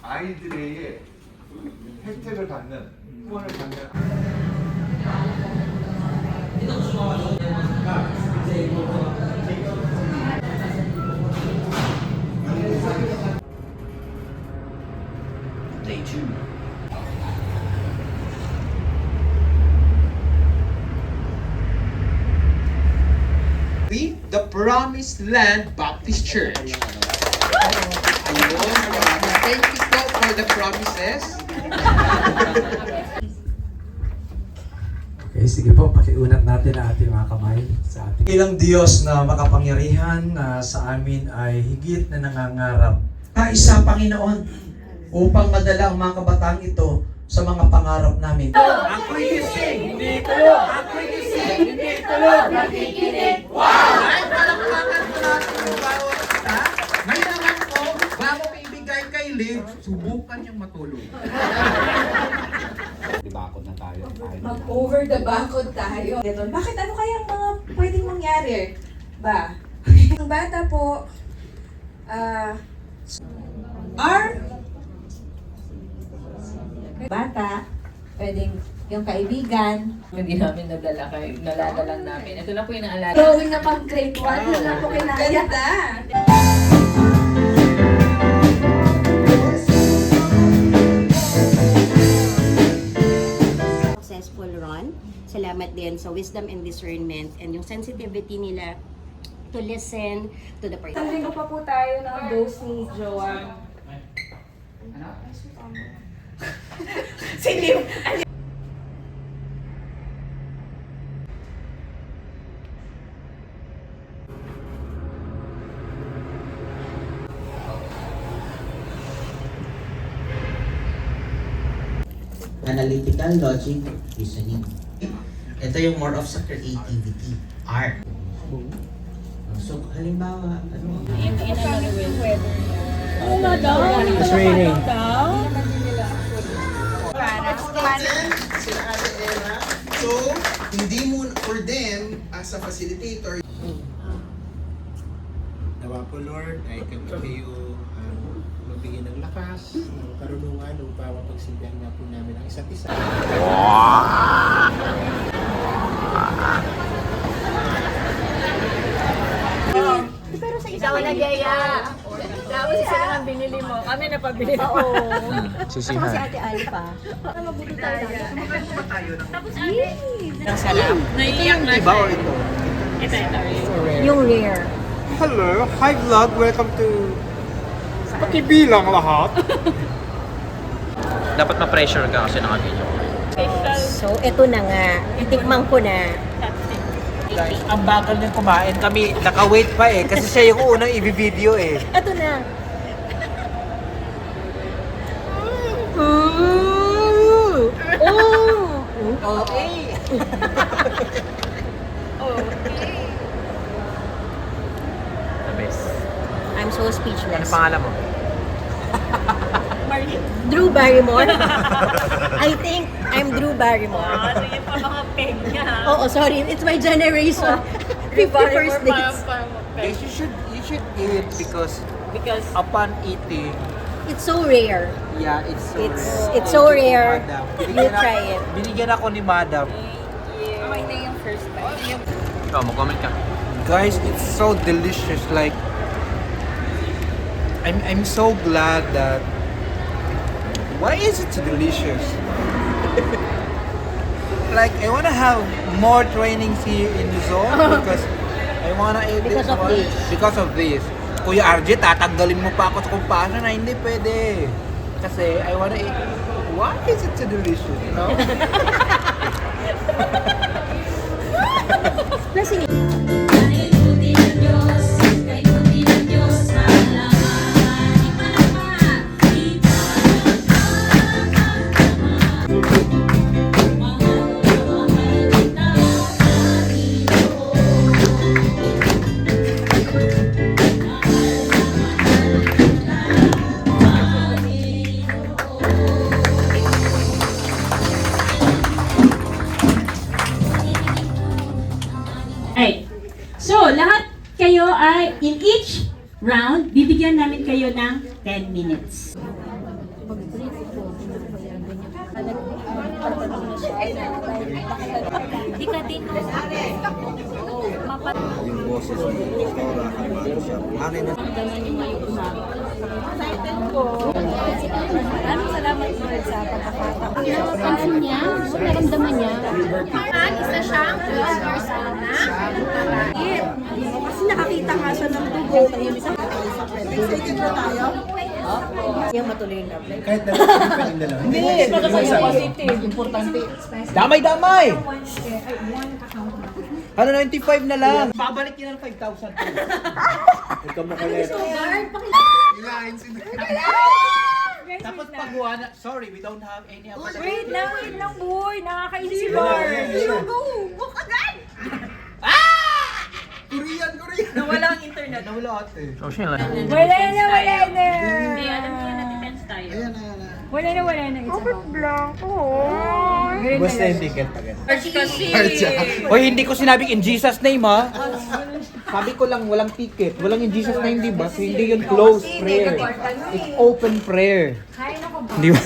아이들의 혜택을 받는 후원을 받는 Stay tuned. The Promised Land Baptist Church. Ayun. Thank you po for the promises. Okay, sige po, pakiunat natin ang ating mga kamay sa ating ilang Diyos na makapangyarihan na sa amin ay higit na nangangarap. Kaisa, Panginoon, upang madala ang mga kabataan ito sa mga pangarap namin. Ako'y gising, hindi tulog. Ako'y gising, hindi tulog. Nakikinig. Wow! Ay, palakpakan ko natin yung bawat isa. Ngayon naman po, bago ko ibigay kay Liv, subukan niyang matulog. Bakod na tayo. Mag-over the backod tayo. Bakit ano kaya ang mga pwedeng mangyari? Ba? Ang bata po, Bata, pwedeng yung kaibigan. Hindi namin nalala lang namin. Ito na po yung naalala. going na pang grade 1, na po kinaya. Ganda! Successful run. Salamat din sa wisdom and discernment and yung sensitivity nila to listen to the person. Isang linggo pa po tayo ng dose ni Joanne. Si Liv! Analytical, logic, reasoning. Ito yung more of sa creativity, art. So, halimbawa, ano? It's raining. Sila Ate Ella. So, hindi mo, for them, as a facilitator, Nawa po Lord ay kayo magbigay ng lakas, ng karunungan upang mapagsilbihan nga po namin ang isa't isa. Pero sa Ikaw na gaya. Tapos isa lang ang binili mo. Kami na pabili. Oo. Ako si Ate Alpha. Ang sarap. Naiiyak na siya. ito? Ito. Yung rare. Hello! Hi vlog! Welcome to Pakibilang lahat! Dapat ma-pressure ka kasi naka-video. So, eto na nga. Itikman ko na. Guys, ang bagal niyang kumain. Kami naka-wait pa eh. Kasi siya yung unang i-video eh. Eto na. Okay. The best. I'm so Ano speechless. pangalan mo? Drew Barrymore? I think I'm Drew Barrymore. Ano yung mga peg niya? Oo, sorry. It's my generation. 51st dates. Guys, you should eat because upon eating, It's so rare. yeah, it's so It's rare. it's so rare. Madam. You try it. Binigyan ako ni Madam. Okay na yung first time. Ikaw, mag-comment ka. Guys, it's so delicious. Like, I'm so glad that. Why is it so delicious? Like, I wanna have more trainings here in the zone because I wanna eat Because of one. this. Because of this. Kuya RJ, tatanggalin mo pa ako sa kumpanya na hindi pwede. Kasi I wanna eat. Why is it so delicious? You know? Lasing. Right. So, lahat kayo ay, in each round, bibigyan namin kayo ng 10 minutes. Di ka din Yung boses mo, ano na? Maraming salamat Lord sa pagkakataon. Napansin niya, naramdaman niya. Isa siyang vlogger sana. Kasi nakakita nga siya ng dugo. Excited na tayo? Yung matuloy yung love life. Kahit dalawa, pwedeng dalawa. Hindi, Positive, importante. Damay! Ano, 95 na lang. Babalik niya ng 5,000. Ikaw mo kaya. Tapos pagbuha na, sorry, we don't have any other. Wait lang, boy. Nakakainis si Bar. Korean! Nawala ang internet. Nawala ate. Social lang. Wala na. Hindi, alam niya na defense tayo. Wala na. It's about blanco. Basta yung ticket pa ganun. Kasi. Hoy, hindi ko sinabing in Jesus name ha. Sabi ko lang walang ticket. Walang in Jesus name, di ba? So, hindi yun closed prayer. It's open prayer. Di ba?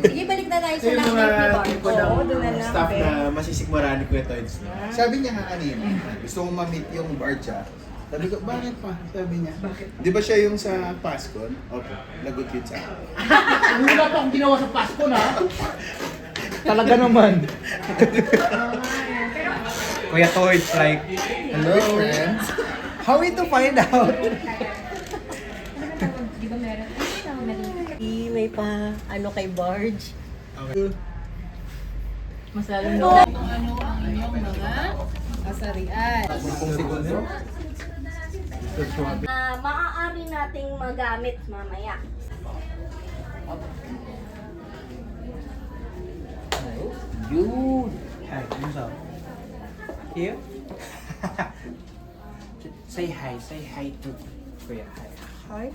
Sige, balik na tayo sa Yung love mga life ni Bar. tipo ng staff na masisikmuraan ni Kuya Toyds. Sabi niya nga kanina, gusto kong ma-meet yung Barcha. Sabi ko, bakit pa? Sabi niya. Di ba siya yung sa Pascon? Opo, lagot yun sa akin. Wala pa akong ginawa sa Pasko na. Talaga naman. Kuya Toyds, like, hello friends. How we to find out? May pa, ano kay Barge. Mas lalo na. Ano ang inyong mga kasarian. Maaari nating magamit mamaya. Dude. Hi, what's up? Here? Say hi to Kuya. Hi.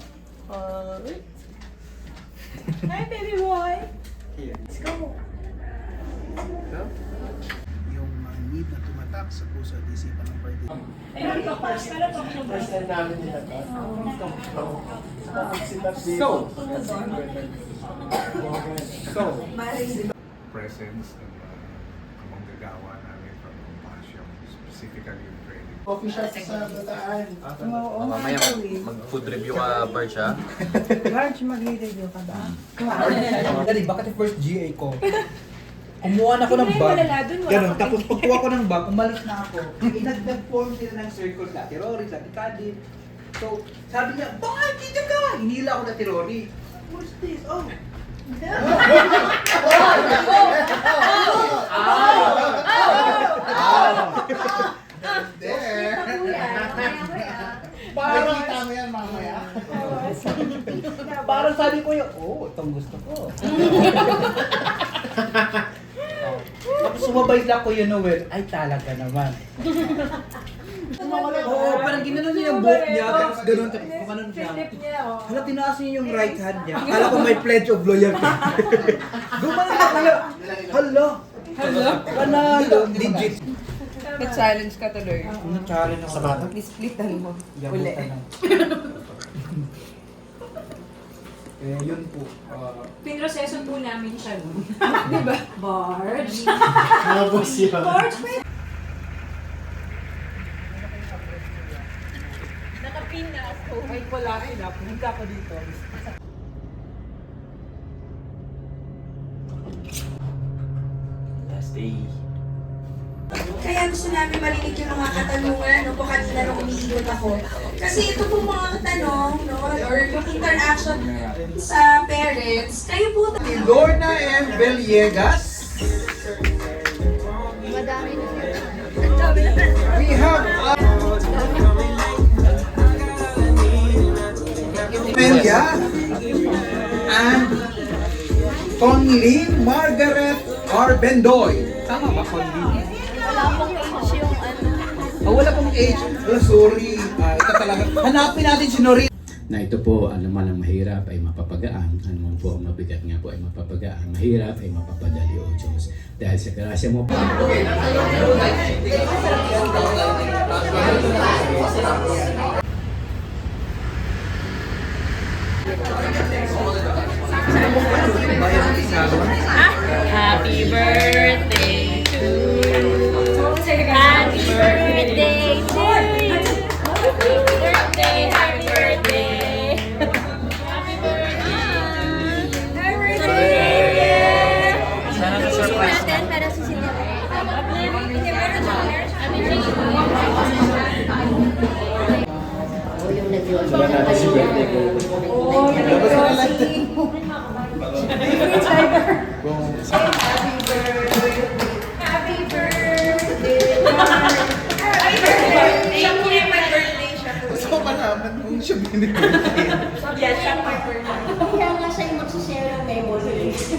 Hi, baby boy. Here. Let's go. Yung mga need na tumatak sa puso at isipan ng party. First time namin nila to. presence ng manggagawa namin from Compassion, specifically yung training. Coffee shop sa Bataan. Mamaya mag-food review ka, Barch, ha? Dali, bakit yung first GA ko? Kumuha na ako ng bag. Ganun, tapos pagkuha ko ng bag, umalis na ako. Inagdag-form sila ng circle sa Tirori, sa Tikadin. So, sabi niya, bakit dito ka? Hinila ako na Tirori. What's this? Oh. Makikita mo yan mamaya. Parang sabi ko yun, oh, itong gusto ko. Tapos sumabay lang ko yun, Noel. Ay, talaga naman. Oo, parang ginanon niya yung buhok niya, tapos ganun, tapos kumanon siya. Hala, tinaas niya yung right hand niya. Akala ko may pledge of loyalty. Gumanon na kayo. Hala. Panalo. Legit. Na-challenge ka tuloy. Na-challenge ako. Sa bata? Splitan mo. Uli. Eh, yun po. Pinroseso po namin siya nun. Diba? Barge. Nabos yun. Nakapin na ako. Ay, wala rin ah. Pumunta ko dito. Last day. Kaya gusto namin marinig yung mga katanungan no, po kanina nung umiikot ako. Kasi ito po mga tanong no, or yung interaction sa parents, kayo po Lorna M. Villegas. We have Melia and Conlene Margaret Arbendoy. Tama ba, Conlene? Wala pong age yung ano. Wala pong age. Sorry. Ito talaga. Hanapin natin si Nori. Na ito po, anuman ang mahirap ay mapapagaan, anuman po ang mabigat nga po ay mapapagaan, mahirap ay mapapadali o Diyos. Dahil sa grasya mo po. Happy birthday to you. Happy birthday to you. Happy birthday, happy birthday. Happy birthday. Sana na-surprise Natin para sa sila. Yung nag-yun. Gusto ko malaman kung siya binibigay. Kaya nga sa'yo magsishare ng memories.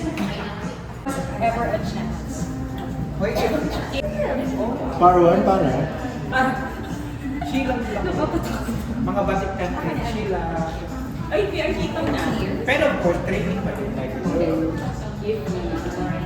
Ever a chance. Parwan, para? Sheila lang. Mga batik ka Sheila. Ay, nakita na. Pero of course, training pa din. Like, Give me.